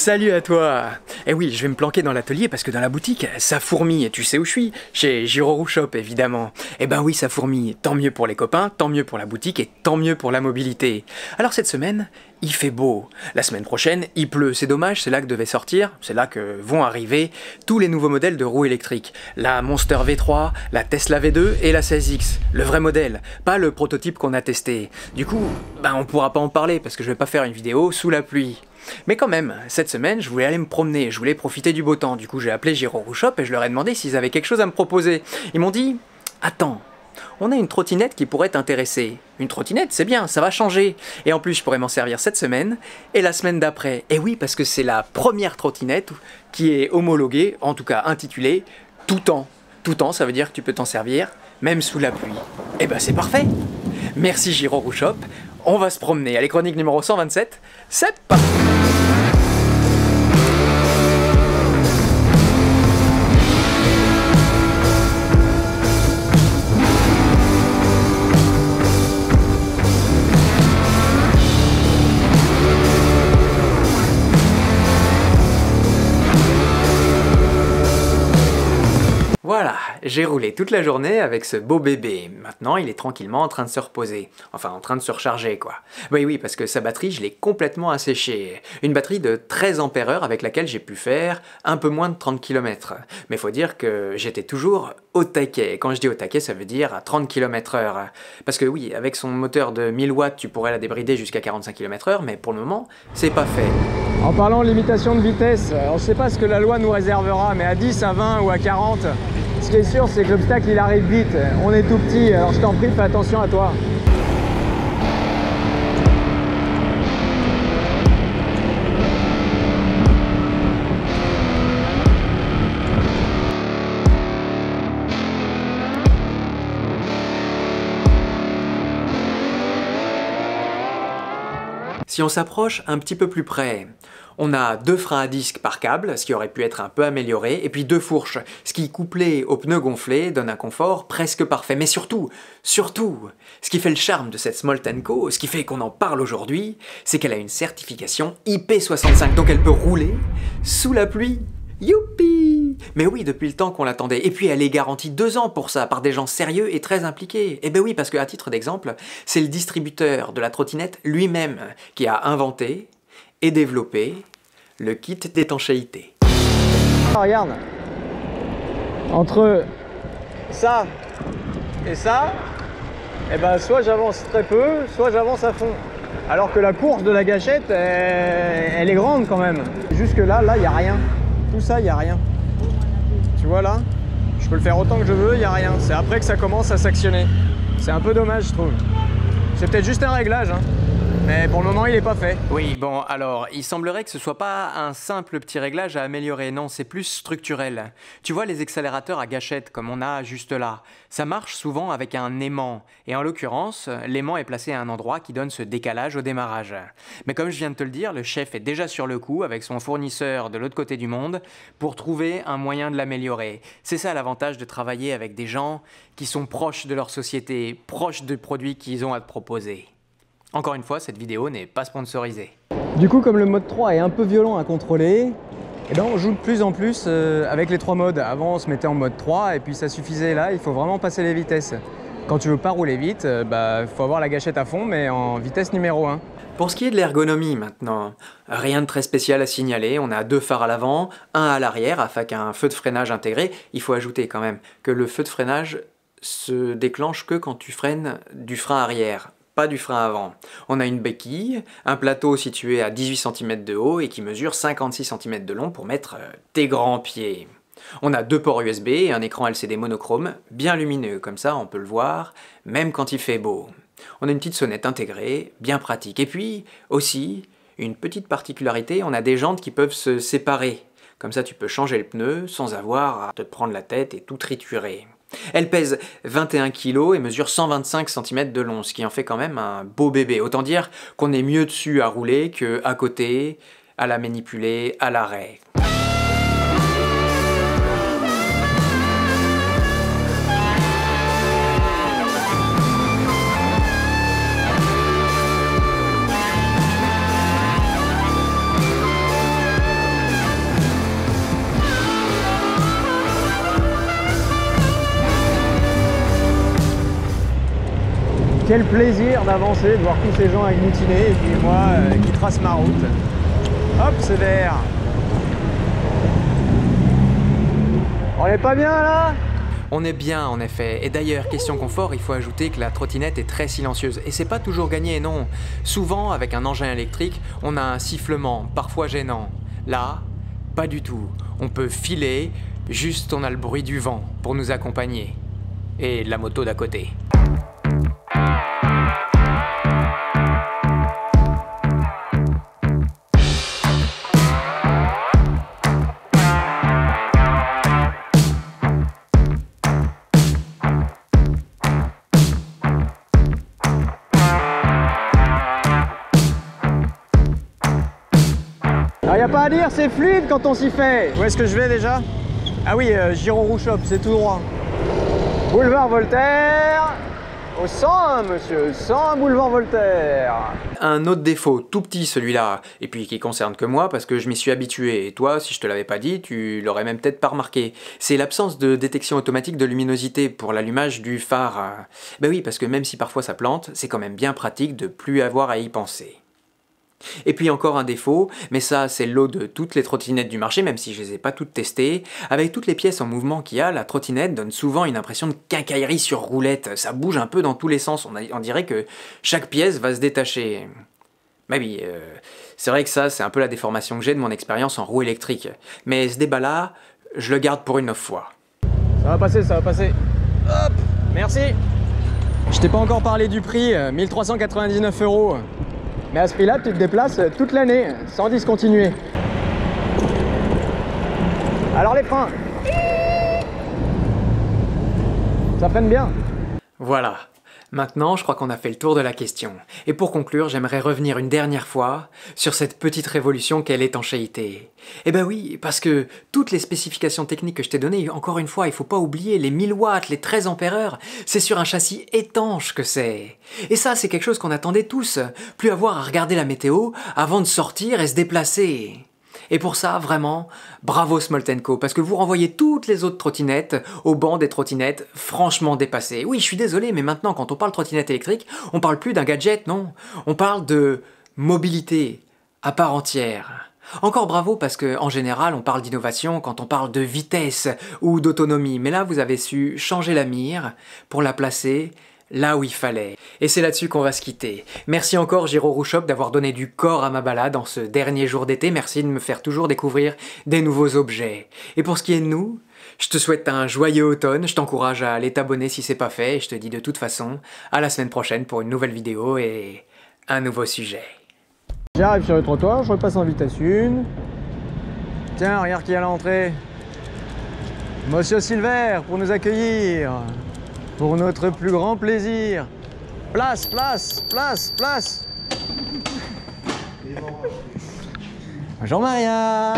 Salut à toi! Eh oui, je vais me planquer dans l'atelier parce que dans la boutique, ça fourmille. Et tu sais où je suis? Chez Giro Shop, évidemment. Eh ben oui, ça fourmille. Tant mieux pour les copains, tant mieux pour la boutique et tant mieux pour la mobilité. Alors cette semaine, il fait beau. La semaine prochaine, il pleut. C'est dommage, c'est là que devait sortir, c'est là que vont arriver tous les nouveaux modèles de roues électriques. La Monster V3, la Tesla V2 et la 16X. Le vrai modèle, pas le prototype qu'on a testé. Du coup, on pourra pas en parler parce que je vais pas faire une vidéo sous la pluie. Mais quand même, cette semaine, je voulais aller me promener, je voulais profiter du beau temps. Du coup, j'ai appelé Giro Shop et je leur ai demandé s'ils avaient quelque chose à me proposer. Ils m'ont dit « Attends, on a une trottinette qui pourrait t'intéresser. Une trottinette, c'est bien, ça va changer. Et en plus, je pourrais m'en servir cette semaine et la semaine d'après. Et oui, parce que c'est la première trottinette qui est homologuée, en tout cas intitulée « Tout temps ». Tout temps, ça veut dire que tu peux t'en servir, même sous la pluie. Et ben c'est parfait. Merci Giro Shop. On va se promener. Allez, chronique numéro 127, c'est parti! Voilà, j'ai roulé toute la journée avec ce beau bébé. Maintenant, il est tranquillement en train de se reposer. Enfin, en train de se recharger, quoi. Oui, parce que sa batterie, je l'ai complètement asséchée. Une batterie de 13 ampères avec laquelle j'ai pu faire un peu moins de 30 km. Mais faut dire que j'étais toujours au taquet. Quand je dis au taquet, ça veut dire à 30 km/h. Parce que oui, avec son moteur de 1000 watts, tu pourrais la débrider jusqu'à 45 km/h, mais pour le moment, c'est pas fait. En parlant de limitation de vitesse, on ne sait pas ce que la loi nous réservera, mais à 10, à 20 ou à 40, ce qui est sûr, c'est que l'obstacle il arrive vite. On est tout petit, alors je t'en prie, fais attention à toi. Si on s'approche un petit peu plus près, on a 2 freins à disque par câble, ce qui aurait pu être un peu amélioré, et puis 2 fourches, ce qui, couplé aux pneus gonflés, donne un confort presque parfait. Mais surtout, ce qui fait le charme de cette Small Co, ce qui fait qu'on en parle aujourd'hui, c'est qu'elle a une certification IP65, donc elle peut rouler sous la pluie. Youpi! Mais oui, depuis le temps qu'on l'attendait. Et puis elle est garantie 2 ans pour ça, par des gens sérieux et très impliqués. Et ben oui, parce qu'à titre d'exemple, c'est le distributeur de la trottinette lui-même qui a inventé et développé le kit d'étanchéité. Regarde, entre ça et ça, eh ben soit j'avance très peu, soit j'avance à fond. Alors que la course de la gâchette, elle est grande quand même. Jusque là, il n'y a rien. Tout ça, il n'y a rien. Tu vois là? Je peux le faire autant que je veux, il n'y a rien. C'est après que ça commence à s'actionner. C'est un peu dommage, je trouve. C'est peut-être juste un réglage, hein. Mais pour le moment, il n'est pas fait. Oui, bon, alors, il semblerait que ce soit pas un simple petit réglage à améliorer, non, c'est plus structurel. Tu vois les accélérateurs à gâchette, comme on a juste là, ça marche souvent avec un aimant, et en l'occurrence, l'aimant est placé à un endroit qui donne ce décalage au démarrage. Mais comme je viens de te le dire, le chef est déjà sur le coup, avec son fournisseur de l'autre côté du monde, pour trouver un moyen de l'améliorer. C'est ça l'avantage de travailler avec des gens qui sont proches de leur société, proches des produits qu'ils ont à te proposer. Encore une fois, cette vidéo n'est pas sponsorisée. Du coup, comme le mode 3 est un peu violent à contrôler, eh ben on joue de plus en plus avec les 3 modes. Avant, on se mettait en mode 3 et puis ça suffisait. Là, il faut vraiment passer les vitesses. Quand tu veux pas rouler vite, faut avoir la gâchette à fond, mais en vitesse numéro 1. Pour ce qui est de l'ergonomie maintenant, rien de très spécial à signaler. On a 2 phares à l'avant, un à l'arrière, afin qu'un feu de freinage intégré. Il faut ajouter quand même que le feu de freinage se déclenche que quand tu freines du frein arrière, pas du frein avant. On a une béquille, un plateau situé à 18 cm de haut et qui mesure 56 cm de long pour mettre tes grands pieds. On a 2 ports USB et un écran LCD monochrome, bien lumineux, comme ça on peut le voir, même quand il fait beau. On a une petite sonnette intégrée, bien pratique. Et puis, aussi, une petite particularité, on a des jantes qui peuvent se séparer. Comme ça tu peux changer le pneu sans avoir à te prendre la tête et tout triturer. Elle pèse 21 kg et mesure 125 cm de long, ce qui en fait quand même un beau bébé. Autant dire qu'on est mieux dessus à rouler qu'à côté, à la manipuler, à l'arrêt. Quel plaisir d'avancer, de voir tous ces gens agglutinés et puis moi qui trace ma route. Hop, c'est vert. On est pas bien là? On est bien en effet, et d'ailleurs, question confort, il faut ajouter que la trottinette est très silencieuse, et c'est pas toujours gagné, non. Souvent, avec un engin électrique, on a un sifflement, parfois gênant. Là, pas du tout. On peut filer, juste on a le bruit du vent pour nous accompagner. Et la moto d'à côté. Il n'y a pas à dire, c'est fluide quand on s'y fait. Où est-ce que je vais déjà? Ah oui, Giro Shop, c'est tout droit. Boulevard Voltaire, au 101 monsieur, 101 boulevard Voltaire. Un autre défaut, tout petit celui-là, et puis qui concerne que moi parce que je m'y suis habitué, et toi, si je te l'avais pas dit, tu l'aurais même peut-être pas remarqué. C'est l'absence de détection automatique de luminosité pour l'allumage du phare. Ben oui, parce que même si parfois ça plante, c'est quand même bien pratique de plus avoir à y penser. Et puis encore un défaut, mais ça c'est le lot de toutes les trottinettes du marché, même si je les ai pas toutes testées. Avec toutes les pièces en mouvement qu'il y a, la trottinette donne souvent une impression de quincaillerie sur roulette. Ça bouge un peu dans tous les sens, on dirait que chaque pièce va se détacher. Bah oui, c'est vrai que ça c'est un peu la déformation que j'ai de mon expérience en roue électrique. Mais ce débat-là, je le garde pour une autre fois. Ça va passer, ça va passer. Hop, merci. Je t'ai pas encore parlé du prix, 1399 €. Mais à ce prix-là, tu te déplaces toute l'année, sans discontinuer. Alors les freins, ça freine bien. Voilà. Maintenant, je crois qu'on a fait le tour de la question. Et pour conclure, j'aimerais revenir une dernière fois sur cette petite révolution qu'est l'étanchéité. Eh ben oui, parce que toutes les spécifications techniques que je t'ai données, encore une fois, il faut pas oublier les 1000 watts, les 13 ampères-heure, c'est sur un châssis étanche que c'est. Et ça, c'est quelque chose qu'on attendait tous, plus avoir à regarder la météo avant de sortir et se déplacer. Et pour ça, vraiment, bravo Smoltenko, parce que vous renvoyez toutes les autres trottinettes au banc des trottinettes franchement dépassées. Oui, je suis désolé, mais maintenant, quand on parle trottinette électrique, on parle plus d'un gadget, non. On parle de mobilité à part entière. Encore bravo, parce qu'en général, on parle d'innovation quand on parle de vitesse ou d'autonomie. Mais là, vous avez su changer la mire pour la placer là où il fallait. Et c'est là-dessus qu'on va se quitter. Merci encore Giro Shop d'avoir donné du corps à ma balade en ce dernier jour d'été. Merci de me faire toujours découvrir des nouveaux objets. Et pour ce qui est de nous, je te souhaite un joyeux automne, je t'encourage à aller t'abonner si c'est pas fait, et je te dis de toute façon à la semaine prochaine pour une nouvelle vidéo et un nouveau sujet. J'arrive sur le trottoir, je repasse en vitesse 1. Tiens, regarde qui est à l'entrée. Monsieur Silver pour nous accueillir. Pour notre plus grand plaisir. Place, place, place, place. Bonjour Maria.